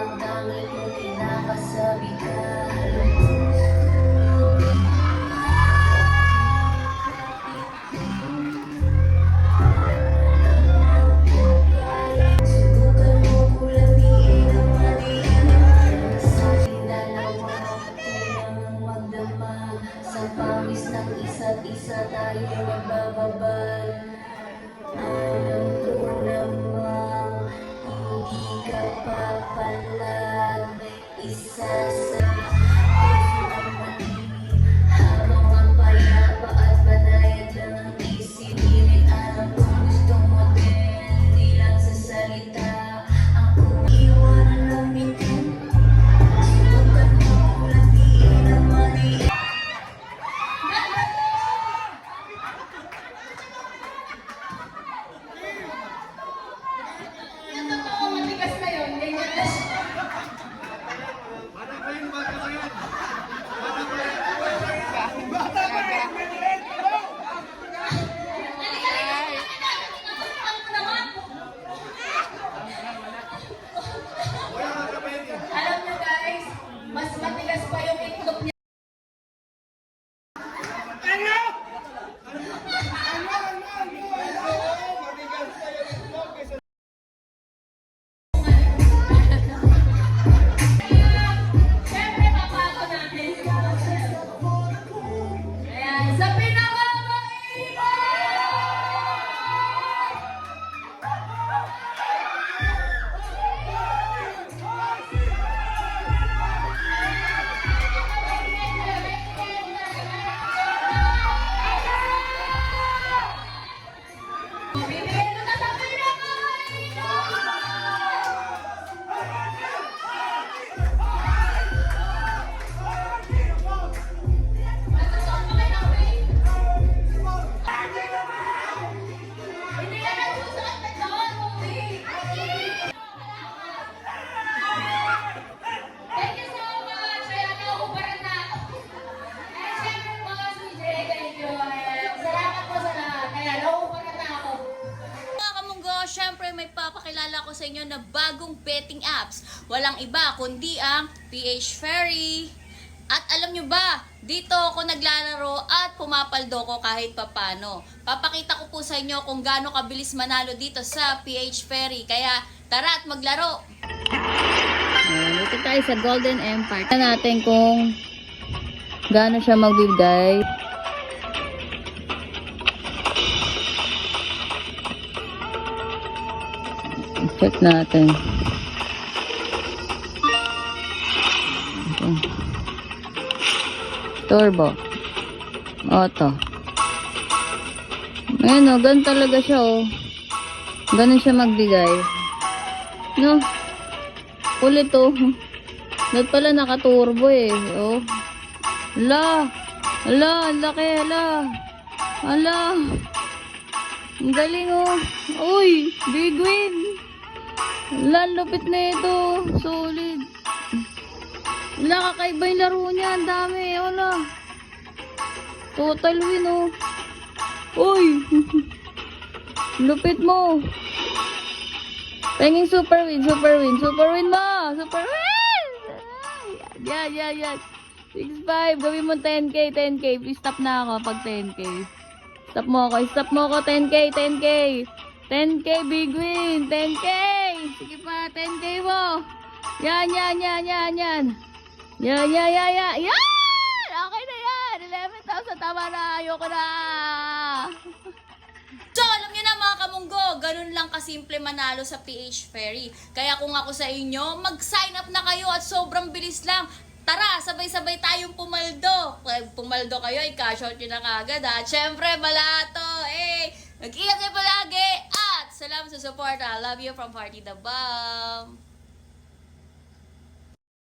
Magdamit mo pinakasabitan. Subukan mo kulabiin ang maliit sa dalawa. Kailangang magdama sa pawis ng isa't isa, tayo nagbababal. Alam ko namang hindi ka pa pala isa sa puso ang mali. Habang ang payapa at banayad lang ang isip, pilit alam kung gusto mo din, di lang sa salita ang iwanan namin yun. Subukan mo kulabiin ang mali. Yung totoo matigas na yun, ganyan na siya. Alam nyo guys, mas matigas pa yung itlog niya. Siyempre, papato natin. Ayan, sa pinakamainit! Bibigyan ko na sa pinakamainit! Hindi ka nagsusuot na doon, Movie! Thank you so much! Kaya nauuparan na ako. Eh, syempre mga CJ, thank you. Salamat po sa lahat. Kaya nauuparan na ako. Mga kamunggo, syempre may papakilala ko sa inyo na bagong betting apps. Walang iba kundi ang PH Ferry. At alam nyo ba, dito ako naglalaro at pumapaldo ko kahit papano. Papakita ko po sa inyo kung gaano kabilis manalo dito sa PH Ferry. Kaya tara at maglaro! Dito tayo sa Golden Empire. Tignan natin kung gaano siya magbibigay. Check natin. Okay. Turbo. Auto. Ayan o, ganun talaga siya o. Ganun siya magbigay. No? Kulit o. Dapat pala naka-turbo eh. O. Ala. Ala, ang laki. Ala. Ala. Ang galing o. Uy, big win. Ala, lupit na ito. Solid. Wala, kakaiba yung laro niya. Ang dami. Wala. Total win, oh. Uy. Lupit mo. Penging super win. Super win. Super win mo. Super win. Yan, yan, yan. 6-5. Gawin mo 10k. 10k. Please stop na ako pag 10k. Stop mo ako. Stop mo ako. 10k. 10k. 10k. Big win. 10k. Sige pa. 10k mo. Yan, yan, yan, yan, yan. Yan, yan, yan, yan. Yan! Okay na yan. 11,000. Tama na. Ayoko na. So, alam niyo na mga kamunggo, ganun lang kasimple manalo sa PH Ferry. Kaya kung ako sa inyo, mag-sign up na kayo at sobrang bilis lang. Tara, sabay-sabay tayong pumaldo. Pag pumaldo kayo, i-cash out nyo na kagad ha. Siyempre, balato. Mag-ingat kayo palagi. At salamat sa support. I love you from Party the Bomb.